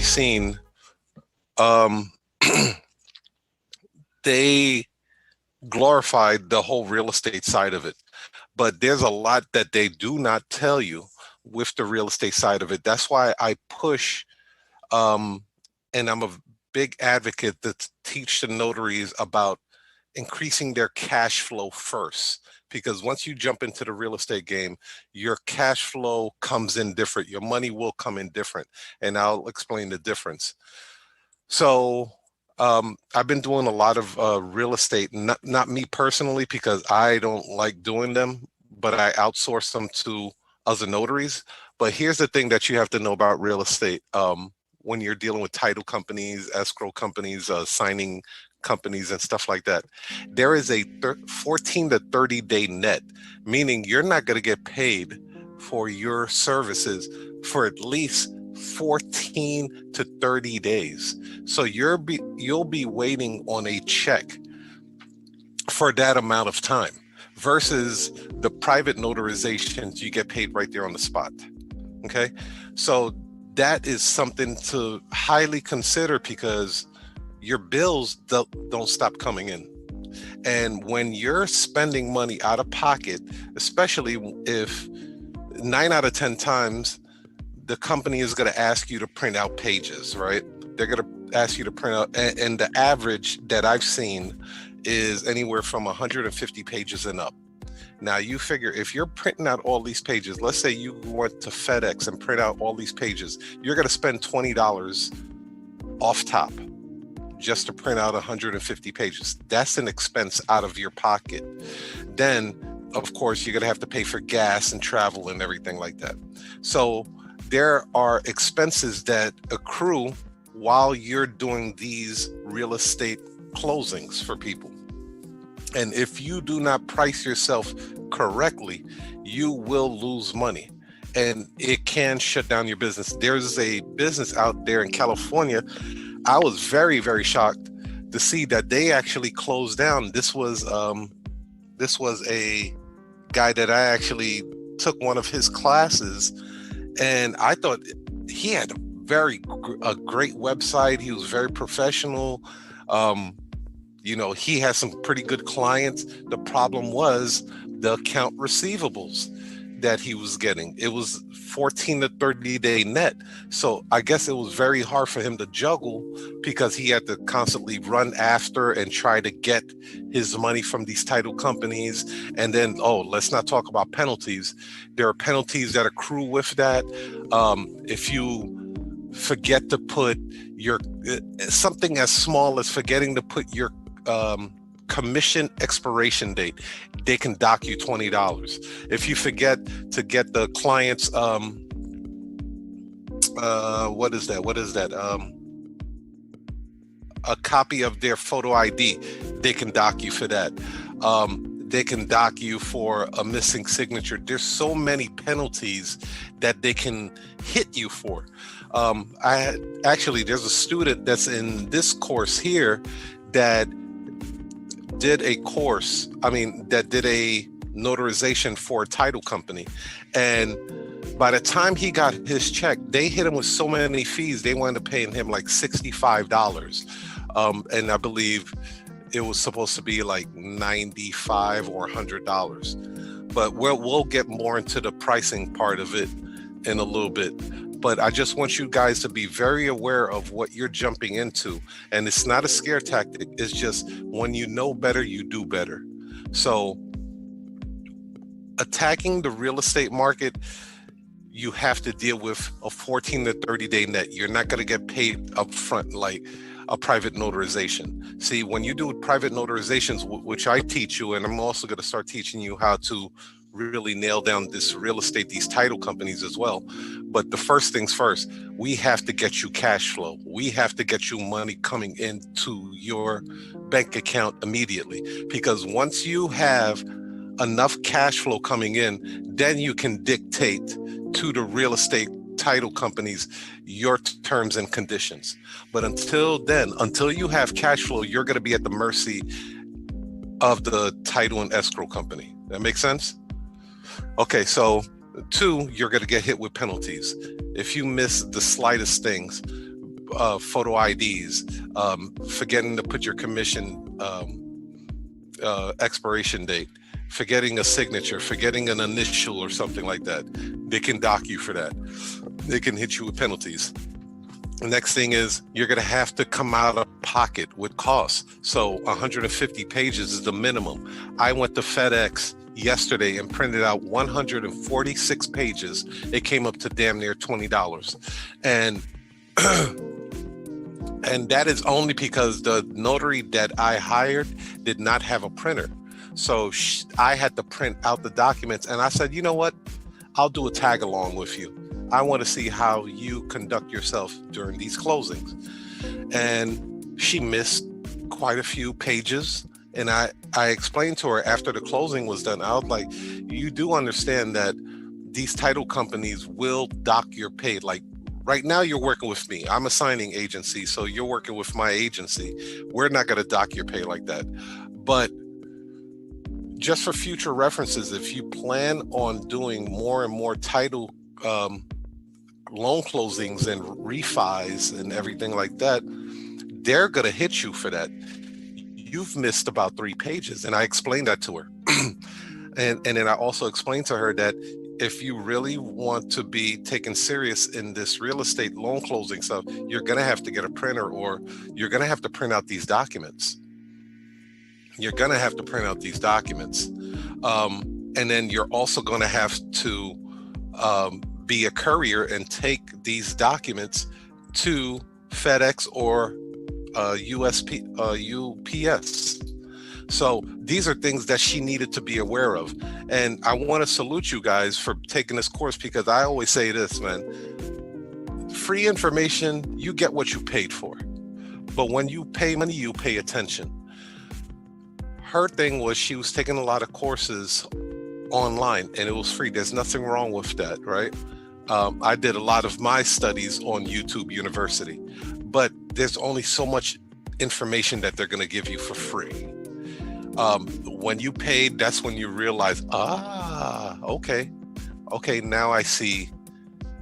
Seen, they glorified the whole real estate side of it, but there's a lot that they do not tell you with the real estate side of it. That's why I push, and I'm a big advocate to teach the notaries about increasing their cash flow first. Because once you jump into the real estate game, your cash flow comes in different. Your money will come in different. And I'll explain the difference. So I've been doing a lot of real estate, not me personally, because I don't like doing them, but I outsource them to other notaries. But here's the thing that you have to know about real estate. When you're dealing with title companies, escrow companies, signing companies and stuff like that, there is a 14 to 30 day net, meaning you're not going to get paid for your services for at least 14 to 30 days. So you'll be waiting on a check for that amount of time versus the private notarizations, you get paid right there on the spot. Okay. So that is something to highly consider because your bills don't stop coming in. And when you're spending money out of pocket, especially if 9 out of 10 times, the company is going to ask you to print out pages, right? They're going to ask you to print out, and the average that I've seen is anywhere from 150 pages and up. Now you figure if you're printing out all these pages, let's say you went to FedEx and print out all these pages, you're going to spend $20 off top just to print out 150 pages. That's an expense out of your pocket. Then, of course, you're going to have to pay for gas and travel and everything like that. So there are expenses that accrue while you're doing these real estate closings for people. And if you do not price yourself correctly, you will lose money and it can shut down your business. There's a business out there in California. I was very, very shocked to see that they actually closed down. This was a guy that I actually took one of his classes, and I thought he had a great website. He was very professional. He had some pretty good clients. The problem was the account receivables that he was getting. It was 14 to 30 day net. So I guess it was very hard for him to juggle because he had to constantly run after and try to get his money from these title companies. And then, let's not talk about penalties. There are penalties that accrue with that. If you forget to put something as small as forgetting to put your commission expiration date, they can dock you $20. If you forget to get the client's what is that? A copy of their photo ID, they can dock you for that. They can dock you for a missing signature. There's so many penalties that they can hit you for. There's a student that's in this course here that did a notarization for a title company. And by the time he got his check, they hit him with so many fees, they wound up paying him like $65. And I believe it was supposed to be like $95 or $100. But we'll get more into the pricing part of it in a little bit. But I just want you guys to be very aware of what you're jumping into. And it's not a scare tactic. It's just when you know better, you do better. So attacking the real estate market, you have to deal with a 14 to 30 day net. You're not going to get paid up front like a private notarization. See, when you do private notarizations, which I teach you, and I'm also going to start teaching you how to really nail down this real estate, these title companies as well. But the first things first, we have to get you cash flow. We have to get you money coming into your bank account immediately. Because once you have enough cash flow coming in, then you can dictate to the real estate title companies your terms and conditions. But until then, until you have cash flow, you're going to be at the mercy of the title and escrow company. That makes sense? Okay, so 2, you're going to get hit with penalties. If you miss the slightest things, photo IDs, forgetting to put your commission expiration date, forgetting a signature, forgetting an initial or something like that, they can dock you for that. They can hit you with penalties. The next thing is you're going to have to come out of pocket with costs. So 150 pages is the minimum. I went to FedEx yesterday and printed out 146 pages. It came up to damn near $20. And and that is only because the notary that I hired did not have a printer. So I had to print out the documents, and I said, you know what? I'll do a tag along with you. I want to see how you conduct yourself during these closings. And she missed quite a few pages. And I explained to her after the closing was done, I was like, you do understand that these title companies will dock your pay. Like right now you're working with me. I'm a signing agency. So you're working with my agency. We're not going to dock your pay like that. But just for future references, if you plan on doing more and more title loan closings and refis and everything like that, they're going to hit you for that. You've missed about 3 pages. And I explained that to her. and then I also explained to her that if you really want to be taken serious in this real estate loan closing stuff, you're going to have to get a printer, or you're going to have to print out these documents. You're going to have to print out these documents. And then you're also going to have to be a courier and take these documents to FedEx or UPS. So these are things that she needed to be aware of. And I want to salute you guys for taking this course, because I always say this, man, free information, you get what you paid for. But when you pay money, you pay attention. Her thing was she was taking a lot of courses online and it was free. There's nothing wrong with that, right? I did a lot of my studies on YouTube University, but there's only so much information that they're going to give you for free. When you paid, that's when you realize, okay, now I see,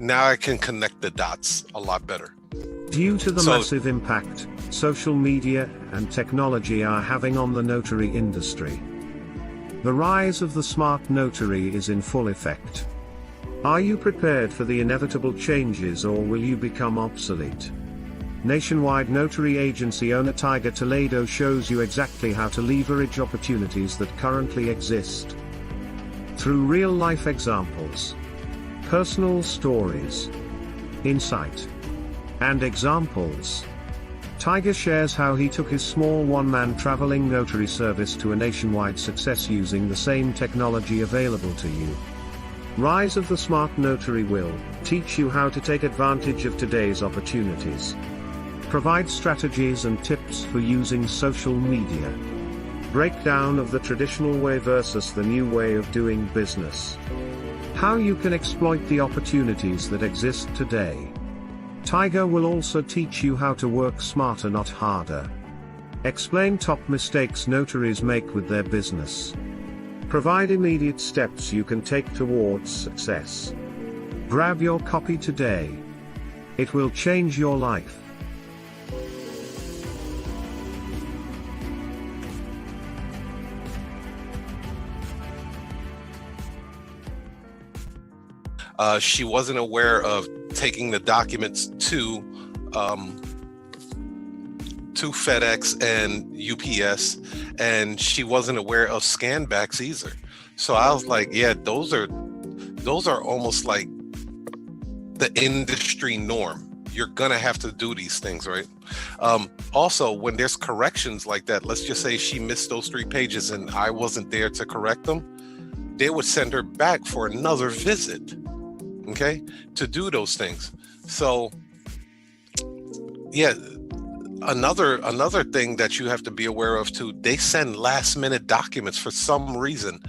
now I can connect the dots a lot better. Due to the massive impact social media and technology are having on the notary industry, the rise of the smart notary is in full effect. Are you prepared for the inevitable changes, or will you become obsolete? Nationwide notary agency owner Tiger Toledo shows you exactly how to leverage opportunities that currently exist. Through real-life examples, personal stories, insight, and examples, Tiger shares how he took his small one-man traveling notary service to a nationwide success using the same technology available to you. Rise of the Smart Notary will teach you how to take advantage of today's opportunities. Provide strategies and tips for using social media. Breakdown of the traditional way versus the new way of doing business. How you can exploit the opportunities that exist today. Tiger will also teach you how to work smarter, not harder. Explain top mistakes notaries make with their business. Provide immediate steps you can take towards success. Grab your copy today. It will change your life. She wasn't aware of taking the documents to FedEx and UPS, and she wasn't aware of scan backs either. So I was like, yeah, those are almost like the industry norm. You're gonna have to do these things, right? Also, when there's corrections like that, let's just say she missed those 3 pages and I wasn't there to correct them, they would send her back for another visit, okay, to do those things. So yeah, another thing that you have to be aware of too, they send last minute documents for some reason.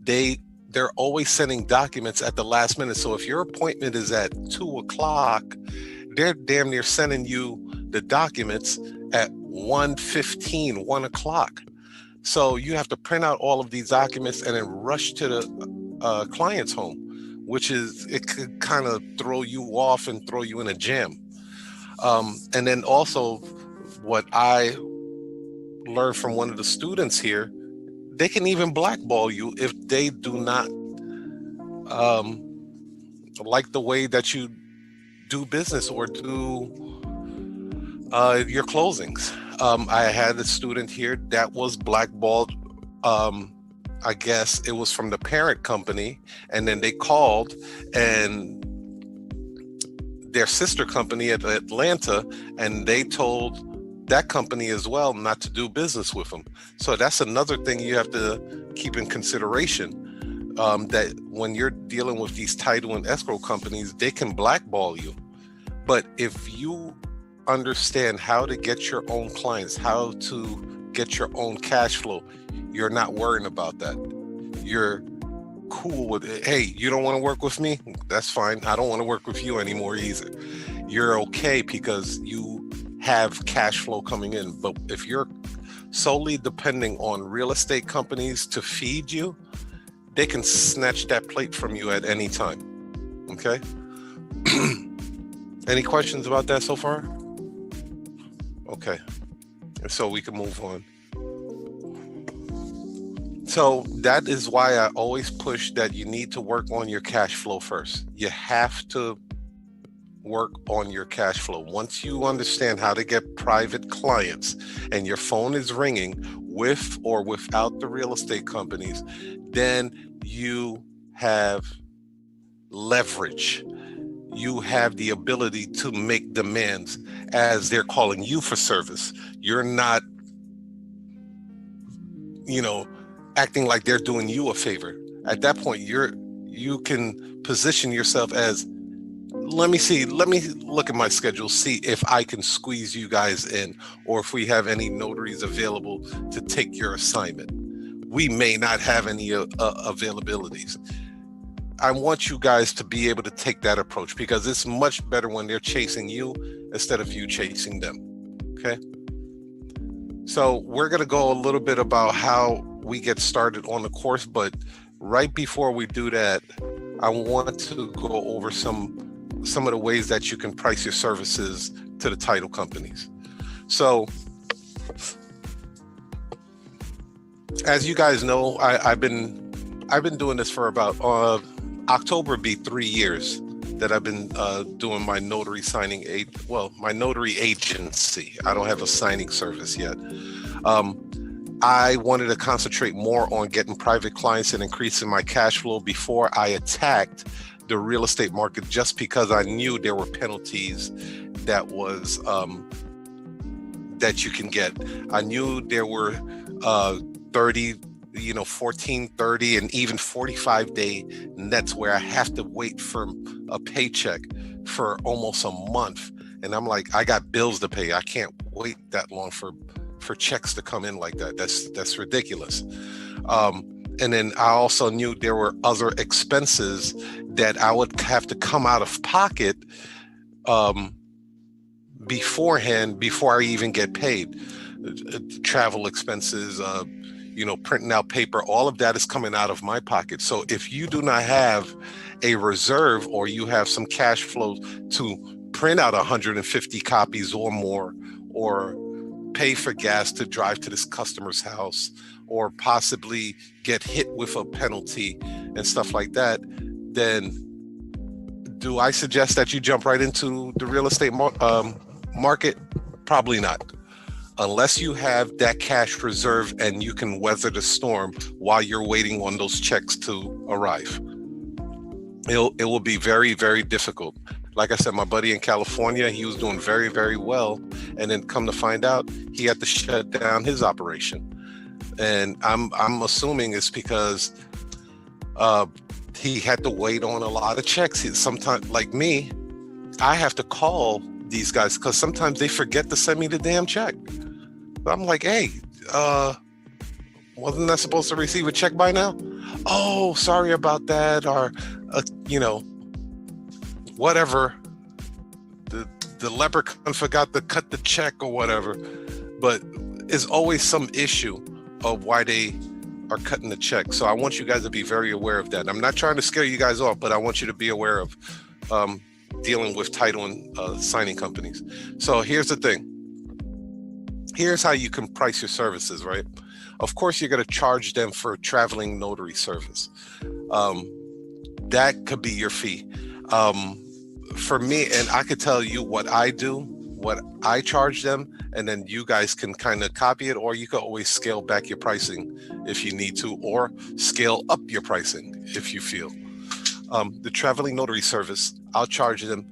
They're always sending documents at the last minute. So if your appointment is at 2:00, they're damn near sending you the documents at 1:15, 1:00. So you have to print out all of these documents and then rush to the client's home, which it could kind of throw you off and throw you in a jam. And then also what I learned from one of the students here, they can even blackball you if they do not like the way that you do business or do your closings. I had a student here that was blackballed. I guess it was from the parent company, and then they called and their sister company at Atlanta, and they told that company as well not to do business with them. So that's another thing you have to keep in consideration, that when you're dealing with these title and escrow companies, they can blackball you. But if you understand how to get your own clients, how to get your own cash flow, you're not worrying about that. You're cool with it. Hey, you don't want to work with me? That's fine. I don't want to work with you anymore either. You're okay because you have cash flow coming in. But if you're solely depending on real estate companies to feed you, they can snatch that plate from you at any time. Okay? Any questions about that so far? Okay. So we can move on. So that is why I always push that you need to work on your cash flow first. You have to work on your cash flow. Once you understand how to get private clients and your phone is ringing with or without the real estate companies, then you have leverage. You have the ability to make demands as they're calling you for service. You're not, acting like they're doing you a favor. At that point, you can position yourself as, let me look at my schedule, see if I can squeeze you guys in, or if we have any notaries available to take your assignment. We may not have any availabilities. I want you guys to be able to take that approach because it's much better when they're chasing you instead of you chasing them. Okay? So we're going to go a little bit about how we get started on the course, but right before we do that, I want to go over some of the ways that you can price your services to the title companies. So as you guys know, I've been doing this for about October be 3 years that I've been doing my notary signing my notary agency. I don't have a signing service yet. I wanted to concentrate more on getting private clients and increasing my cash flow before I attacked the real estate market, just because I knew there were penalties that that you can get. I knew there were 30, 14, 30, and even 45-day nets where I have to wait for a paycheck for almost a month. And I'm like, I got bills to pay. I can't wait that long for checks to come in like that. That's ridiculous. And then I also knew there were other expenses that I would have to come out of pocket beforehand, before I even get paid. Travel expenses, printing out paper, all of that is coming out of my pocket. So if you do not have a reserve, or you have some cash flow to print out 150 copies or more, or pay for gas to drive to this customer's house, or possibly get hit with a penalty and stuff like that, then do I suggest that you jump right into the real estate market? Probably not. Unless you have that cash reserve and you can weather the storm while you're waiting on those checks to arrive. It will be very, very difficult. Like I said, my buddy in California, he was doing very, very well. And then come to find out, he had to shut down his operation. And I'm assuming it's because he had to wait on a lot of checks. Sometimes, like me, I have to call these guys because sometimes they forget to send me the damn check. I'm like, hey, wasn't I supposed to receive a check by now? Oh, sorry about that. Or, whatever. The leprechaun forgot to cut the check or whatever. But it's always some issue of why they are cutting the check. So I want you guys to be very aware of that. I'm not trying to scare you guys off, but I want you to be aware of dealing with title and signing companies. So here's the thing. Here's how you can price your services, right? Of course, you're going to charge them for traveling notary service. That could be your fee. For me, and I could tell you what I do, what I charge them, and then you guys can kind of copy it, or you can always scale back your pricing if you need to, or scale up your pricing if you feel. The traveling notary service, I'll charge them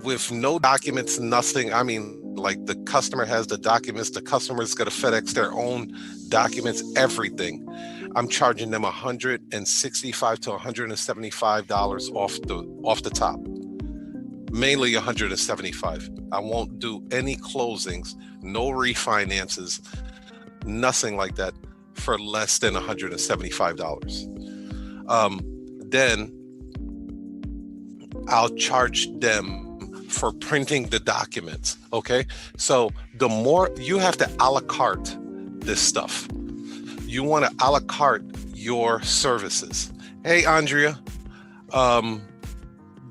with no documents, nothing. I mean, like the customer has the documents, the customer is going to FedEx their own documents, everything. I'm charging them $165 to $175 off the top. Mainly $175. I won't do any closings, no refinances, nothing like that for less than $175. Then I'll charge them for printing the documents. Okay, so the more you have to a la carte this stuff, you want to a la carte your services. Hey, Andrea,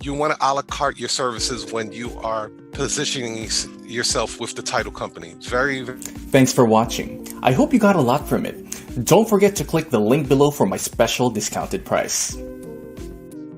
you want to a la carte your services when you are positioning yourself with the title company. It's very. Thanks for watching. I hope you got a lot from it. Don't forget to click the link below for my special discounted price.